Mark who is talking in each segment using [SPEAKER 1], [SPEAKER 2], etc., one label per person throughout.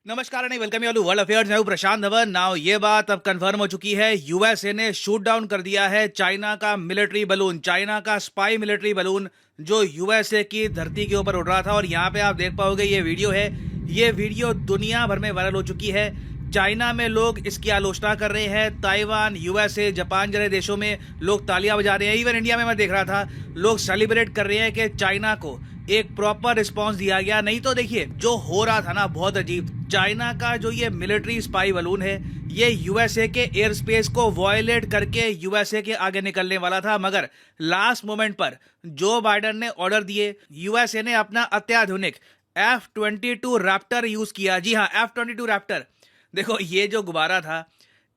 [SPEAKER 1] नमस्कार and welcome you world affairs. मैं हूं प्रशांत धवन। नाउ ये बात अब कंफर्म हो चुकी है, यूएसए ने शूट डाउन कर दिया है चाइना का मिलिट्री बलून, चाइना का स्पाई मिलिट्री बलून जो यूएसए की धरती के ऊपर उड़ रहा था। और यहाँ पे आप देख पाओगे ये वीडियो है, ये वीडियो दुनिया भर में वायरल हो चुकी है। चाइना में लोग इसकी आलोचना कर रहे हैं, ताइवान, यूएसए, जापान जैसे देशों में लोग तालियां बजा रहे हैं। इवन इंडिया में मैं देख रहा था लोग सेलिब्रेट कर रहे हैं कि चाइना को एक प्रॉपर रिस्पांस दिया गया। नहीं तो देखिए जो हो रहा था ना, बहुत अजीब। चाइना का जो ये मिलिट्री स्पाई बलून है, ये यूएसए के एयर स्पेस को वॉयलेट करके यूएसए के आगे निकलने वाला था, मगर लास्ट मोमेंट पर जो बाइडेन ने ऑर्डर दिए, यूएसए ने अपना अत्याधुनिक F-22 रैप्टर यूज किया। जी हाँ, F-22 रैप्टर। देखो ये जो गुब्बारा था,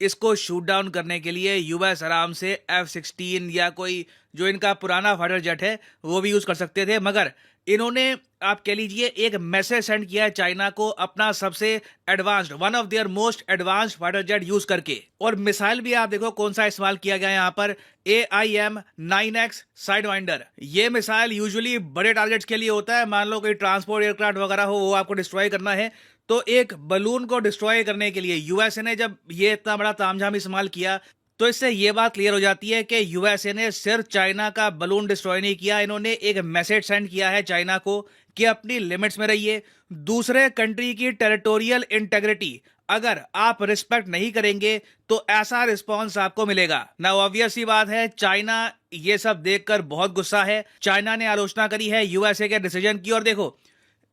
[SPEAKER 1] इसको शूट डाउन करने के लिए यूएस आराम से F-16 या कोई जो इनका पुराना फाइटर जेट है वो भी यूज कर सकते थे, मगर इन्होंने आप कह लीजिए एक मैसेज सेंड किया है चाइना को, अपना सबसे advanced, one of their most advanced fighter jet use करके। और मिसाइल भी आप देखो कौन सा इस्तेमाल किया गया है यहाँ पर, AIM-9X साइडवाइंडर। ये मिसाइल यूजुअली बड़े टारगेट्स के लिए होता है। मान लो कोई ट्रांसपोर्ट एयरक्राफ्ट वगैरह हो, वो आपको डिस्ट्रॉय करना है, तो एक बलून को डिस्ट्रॉय करने के लिए यूएसए ने जब ये इतना बड़ा तामझाम इस्तेमाल किया, तो इससे ये बात क्लियर हो जाती है कि यूएसए ने सिर्फ चाइना का बलून डिस्ट्रॉय नहीं किया, इन्होंने एक मैसेज सेंड किया है चाइना को कि अपनी लिमिट्स में रहिए। दूसरे कंट्री की टेरिटोरियल इंटेग्रिटी अगर आप रिस्पेक्ट नहीं करेंगे तो ऐसा रिस्पॉन्स आपको मिलेगा ना। ऑब्वियस सी बात है, चाइना ये सब देखकर बहुत गुस्सा है। चाइना ने आलोचना करी है यूएसए के डिसीजन की। और देखो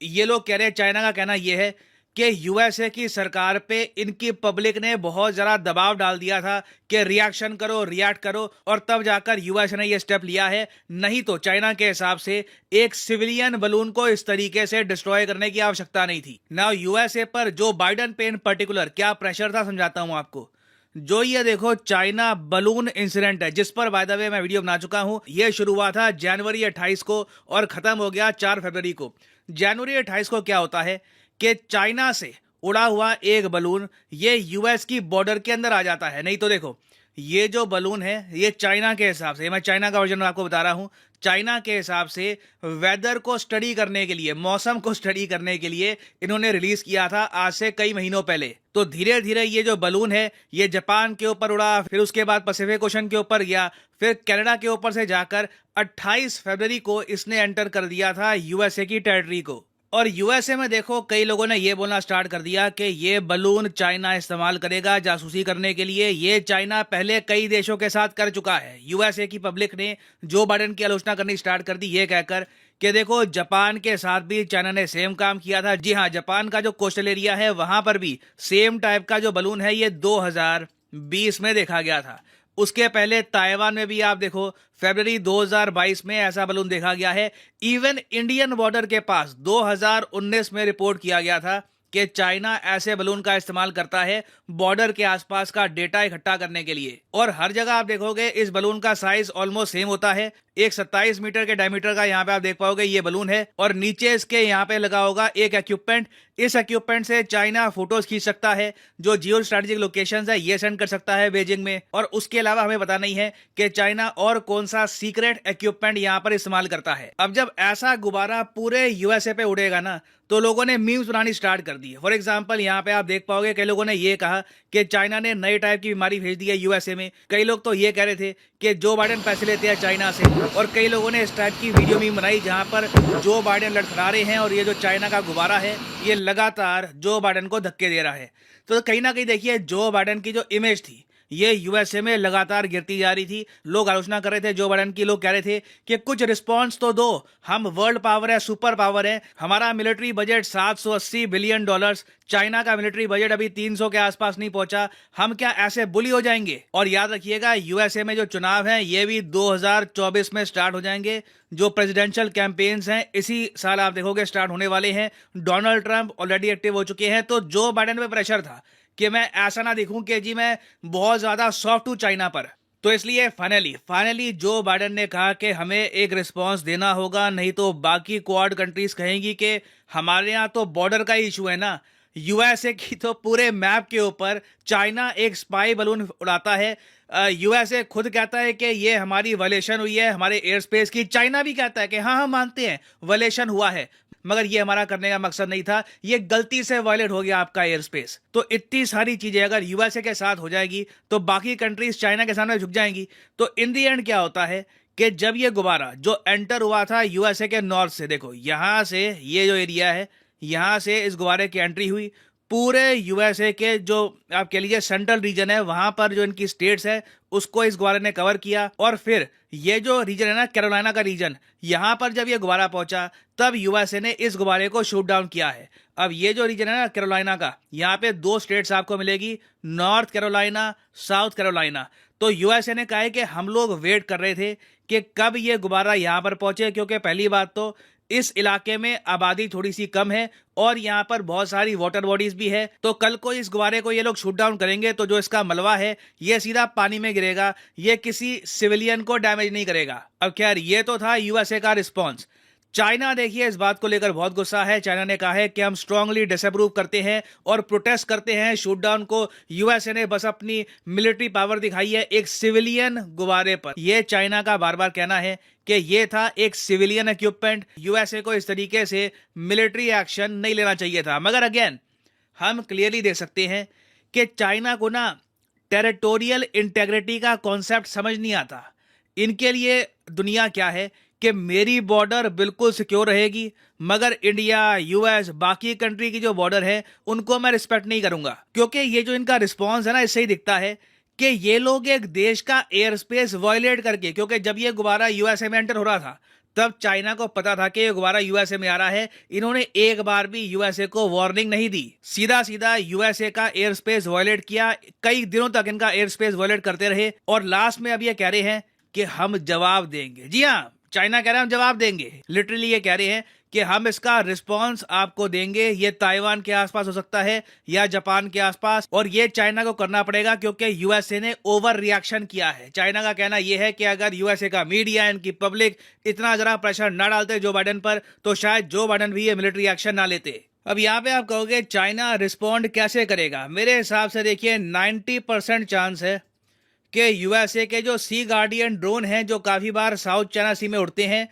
[SPEAKER 1] ये लोग कह रहे हैं, चाइना का कहना यह है कि यूएसए की सरकार पे इनकी पब्लिक ने बहुत ज़्यादा दबाव डाल दिया था कि रिएक्शन करो, रिएक्ट करो, और तब जाकर यूएसए ने ये स्टेप लिया है। नहीं तो चाइना के हिसाब से एक सिविलियन बलून को इस तरीके से डिस्ट्रॉय करने की आवश्यकता नहीं थी। नाउ यूएसए पर जो बाइडेन पे इन पर्टिकुलर क्या प्रेशर था, समझाता हूं आपको। जो ये देखो चाइना बलून इंसिडेंट है, जिस पर बाय द वे मैं वीडियो बना चुका हूं, ये शुरू हुआ था जनवरी 28 को और खत्म हो गया 4 फरवरी को। जनवरी 28 को क्या होता है कि चाइना से उड़ा हुआ एक बलून ये यूएस की बॉर्डर के अंदर आ जाता है। नहीं तो देखो ये जो बलून है, ये चाइना के हिसाब से, मैं चाइना का वर्जन आपको बता रहा हूं, चाइना के हिसाब से वेदर को स्टडी करने के लिए, मौसम को स्टडी करने के लिए इन्होंने रिलीज किया था आज से कई महीनों पहले। तो धीरे धीरे ये जो बलून है ये जापान के ऊपर उड़ा, फिर उसके बाद पैसिफिक ओशन के ऊपर गया, फिर कनाडा के ऊपर से जाकर 28 फरवरी को इसने एंटर कर दिया था यूएसए की टेरिटरी को। और यूएसए में देखो कई लोगों ने ये बोलना स्टार्ट कर दिया कि ये बलून चाइना इस्तेमाल करेगा जासूसी करने के लिए। ये चाइना पहले कई देशों के साथ कर चुका है। यूएसए की पब्लिक ने जो बाइडेन की आलोचना करनी स्टार्ट कर दी, ये कहकर कि देखो जापान के साथ भी चाइना ने सेम काम किया था। जी हाँ, जापान का जो कोस्टल एरिया है वहां पर भी सेम टाइप का जो बलून है ये 2020 में देखा गया था। उसके पहले ताइवान में भी आप देखो फरवरी 2022 में ऐसा बलून देखा गया है। इवन इंडियन बॉर्डर के पास 2019 में रिपोर्ट किया गया था कि चाइना ऐसे बलून का इस्तेमाल करता है बॉर्डर के आसपास का डेटा इकट्ठा करने के लिए। और हर जगह आप देखोगे इस बलून का साइज ऑलमोस्ट सेम होता है। एक 27 मीटर के डायमीटर का यहाँ पे आप देख पाओगे ये बलून है, और नीचे इसके यहाँ पे लगा होगा एक इक्विपमेंट। इस इक्विपमेंट से चाइना फोटोज खींच सकता है, जो जियो स्ट्रेटेजिक लोकेशन है ये सेंड कर सकता है बीजिंग में। और उसके अलावा हमें पता नहीं है कि चाइना और कौन सा सीक्रेट इक्विपमेंट यहाँ पर इस्तेमाल करता है। अब जब ऐसा गुब्बारा पूरे यूएसए पे उड़ेगा ना, तो लोगों ने मीम्स बनानी स्टार्ट कर दी है। फॉर एग्जाम्पल यहाँ पे आप देख पाओगे कई लोगों ने ये कहा कि चाइना ने नए टाइप की बीमारी भेज दी है यूएसए में। कई लोग तो ये कह रहे थे कि जो बाइडेन पैसे लेते हैं चाइना से, और कई लोगों ने इस टाइप की वीडियो मीम बनाई जहां पर जो बाइडेन लड़खड़ा रहे हैं और ये जो चाइना का गुब्बारा है ये लगातार जो बाइडेन को धक्के दे रहा है। तो कहीं ना कहीं देखिए जो बाइडेन की जो इमेज थी ये यूएसए में लगातार गिरती जा रही थी। लोग आलोचना कर रहे थे जो बाइडेन की, लोग कह रहे थे कि कुछ रिस्पांस तो दो, हम वर्ल्ड पावर है, सुपर पावर है, हमारा मिलिट्री बजट $780 बिलियन, चाइना का मिलिट्री बजट अभी 300 के आसपास नहीं पहुंचा, हम क्या ऐसे बुली हो जाएंगे। और याद रखिएगा यूएसए में जो चुनाव हैं ये भी 2024 में स्टार्ट हो जाएंगे। जो प्रेसिडेंशियल कैंपेन्स हैं इसी साल आप देखोगे स्टार्ट होने वाले हैं। डोनाल्ड ट्रंप ऑलरेडी एक्टिव हो चुके हैं। तो जो बाइडेन पे प्रेशर था कि मैं ऐसा ना दिखूं कि जी मैं बहुत ज्यादा सॉफ्ट हूं चाइना पर, तो इसलिए फाइनली जो बाइडेन ने कहा कि हमें एक रिस्पांस देना होगा, नहीं तो बाकी क्वाड कंट्रीज कहेंगी कि हमारे यहाँ तो बॉर्डर का इशू है ना। यूएसए की तो पूरे मैप के ऊपर चाइना एक स्पाई बलून उड़ाता है। यूएसए खुद कहता है कि ये हमारी वायलेशन हुई है हमारे एयर स्पेस की। चाइना भी कहता है कि हाँ हम मानते हैं वायलेशन हुआ है। मगर ये हमारा करने का मकसद नहीं था, ये गलती से वायलेट हो गया आपका एयर स्पेस। तो इतनी सारी चीजें अगर यूएसए के साथ हो जाएगी तो बाकी कंट्रीज चाइना के सामने झुक जाएंगी। तो इन दी एंड क्या होता है कि जब ये गुब्बारा जो एंटर हुआ था यूएसए के नॉर्थ से, देखो यहां से ये जो एरिया है, यहां से इस गुब्बारे की एंट्री हुई, पूरे यूएसए के जो आप कह लीजिए सेंट्रल रीजन है, वहां पर जो इनकी स्टेट्स है उसको इस गुब्बारे ने कवर किया। और फिर ये जो रीजन है ना, कैरोलिना का रीजन, यहां पर जब ये गुब्बारा पहुंचा तब यूएसए ने इस गुब्बारे को शूट डाउन किया है। अब ये जो रीजन है ना कैरोलिना का, यहाँ पे 2 स्टेट्स आपको मिलेगी, नॉर्थ कैरोलिना, साउथ कैरोलिना। तो यूएसए ने कहा है कि हम लोग वेट कर रहे थे कि कब ये गुब्बारा यहां पर पहुंचे, क्योंकि पहली बात तो इस इलाके में आबादी थोड़ी सी कम है और यहाँ पर बहुत सारी वाटर बॉडीज भी है। तो कल को इस गुब्बारे को ये लोग शूट डाउन करेंगे तो जो इसका मलबा है ये सीधा पानी में गिरेगा, ये किसी सिविलियन को डैमेज नहीं करेगा। अब खैर ये तो था यूएसए का रिस्पॉन्स। चाइना देखिए इस बात को लेकर बहुत गुस्सा है। चाइना ने कहा है कि हम स्ट्रांगली डिसअप्रूव करते हैं और प्रोटेस्ट करते हैं शूट डाउन को। यूएसए ने बस अपनी मिलिट्री पावर दिखाई है एक सिविलियन गुब्बारे पर। यह चाइना का बार बार कहना है कि यह था एक सिविलियन इक्विपमेंट, यूएसए को इस तरीके से मिलिट्री एक्शन नहीं लेना चाहिए था। मगर अगेन हम क्लियरली देख सकते हैं कि चाइना को ना टेरिटोरियल इंटेग्रिटी का कॉन्सेप्ट समझ नहीं आता। इनके लिए दुनिया क्या है कि मेरी बॉर्डर बिल्कुल सिक्योर रहेगी, मगर इंडिया, यूएस, बाकी कंट्री की जो बॉर्डर है उनको मैं रिस्पेक्ट नहीं करूंगा। क्योंकि ये जो इनका रिस्पॉन्स है ना, इससे ही दिखता है कि ये लोग एक देश का एयर स्पेस वायलेट करके, क्योंकि जब ये गुब्बारा यूएसए में एंटर हो रहा था तब चाइना को पता था कि ये गुब्बारा यूएसए में आ रहा है, इन्होंने एक बार भी यूएसए को वार्निंग नहीं दी, सीधा सीधा यूएसए का एयर स्पेस वायलेट किया। कई दिनों तक इनका एयर स्पेस वायलेट करते रहे और लास्ट में अब ये कह रहे हैं कि हम जवाब देंगे। जी हाँ, चाइना कह रहा है हम जवाब देंगे। लिटरली ये कह रहे हैं कि हम इसका रिस्पांस आपको देंगे। ये ताइवान के आसपास हो सकता है या जापान के आसपास, और ये चाइना को करना पड़ेगा क्योंकि यूएसए ने ओवर रिएक्शन किया है। चाइना का कहना यह है कि अगर यूएसए का मीडिया, इनकी पब्लिक इतना जरा प्रेशर ना डालते जो बाइडेन पर, तो शायद जो बाइडेन भी ये मिलिट्री एक्शन ना लेते। अब यहाँ पे आप कहोगे चाइना रिस्पॉन्ड कैसे करेगा? मेरे हिसाब से देखिए 90% चांस है कि यूएसए के जो सी गार्डियन ड्रोन हैं जो काफी बार साउथ चाइना सी में उड़ते हैं,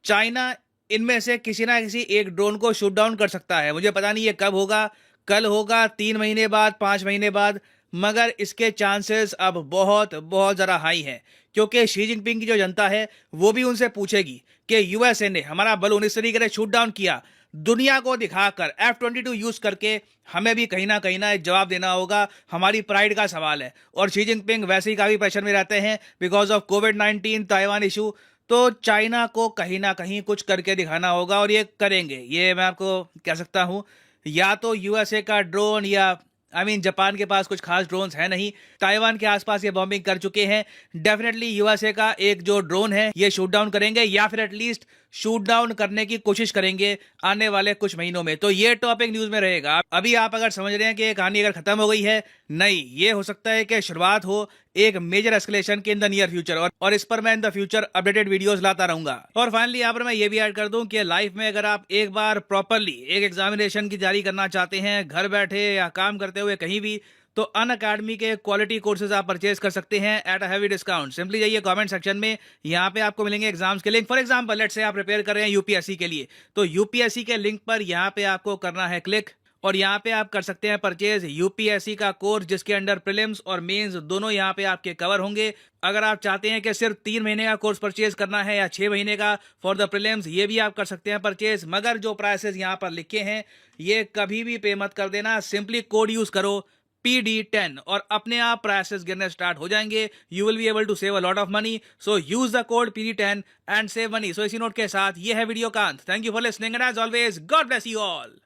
[SPEAKER 1] चाइना इनमें से किसी ना किसी एक ड्रोन को शूट डाउन कर सकता है। मुझे पता नहीं ये कब होगा, कल होगा, 3 महीने बाद, 5 महीने बाद, मगर इसके चांसेस अब बहुत बहुत ज़रा हाई हैं। क्योंकि शी जिनपिंग की जो जनता है वो भी उनसे पूछेगी कि यूएसए ने हमारा बलून इस तरीके से शूट डाउन किया, दुनिया को दिखाकर F-22 यूज करके हमें भी कहीं ना एक जवाब देना होगा। हमारी प्राइड का सवाल है। और शी जिनपिंग वैसे ही काफी प्रेशर में रहते हैं because of covid, Taiwan issue. तो चाइना को कहीं ना कहीं कुछ करके दिखाना होगा और ये करेंगे। ये मैं आपको कह सकता हूं, या तो यूएसए का ड्रोन या जापान के पास कुछ खास ड्रोन्स है नहीं, ताइवान के आसपास ये बॉम्बिंग कर चुके हैं। डेफिनेटली यूएसए का एक जो ड्रोन है ये शूट डाउन करेंगे या फिर एटलीस्ट शूट डाउन करने की कोशिश करेंगे आने वाले कुछ महीनों में। तो ये टॉपिक न्यूज में रहेगा। अभी आप अगर समझ रहे हैं कि ये कहानी अगर खत्म हो गई है, नहीं, ये हो सकता है कि शुरुआत हो एक मेजर एस्केलेशन की इन द नियर फ्यूचर, और इस पर मैं in the future updated videos लाता रहूंगा। और फाइनली यहाँ पर मैं ये भी ऐड कर दूं कि लाइफ में अगर आप एक बार प्रॉपरली एक एग्जामिनेशन की तैयारी करना चाहते हैं, घर बैठे या काम करते हुए कहीं भी, तो अनअकैडमी के क्वालिटी कोर्सेज आप परचेज कर सकते हैं at a heavy discount. Simply जाइए कमेंट सेक्शन में, यहाँ पे आपको मिलेंगे एग्जाम्स के link. For example let's say आप प्रिपेयर कर रहे हैं यूपीएससी के लिए, तो यूपीएससी के लिंक पर यहाँ पे आपको करना है क्लिक, और यहाँ पे आप कर सकते हैं परचेज यूपीएससी का कोर्स जिसके अंडर प्रीलिम्स और मेंस दोनों यहाँ पे आपके कवर होंगे। अगर आप चाहते हैं कि सिर्फ 3 महीने का कोर्स परचेज करना है या 6 महीने का फॉर द प्रीलिम्स, ये भी आप कर सकते हैं परचेज। मगर जो प्राइसेस यहाँ पर लिखे हैं ये कभी भी पे मत कर देना, सिंपली कोड यूज करो PD10 और अपने आप प्राइसेस गिरने स्टार्ट हो जाएंगे। You will be able to save a lot of money, so use the code PD10 and save money. So इसी नोट के साथ ये है वीडियो का अंत। Thank you for listening and as always God bless you all.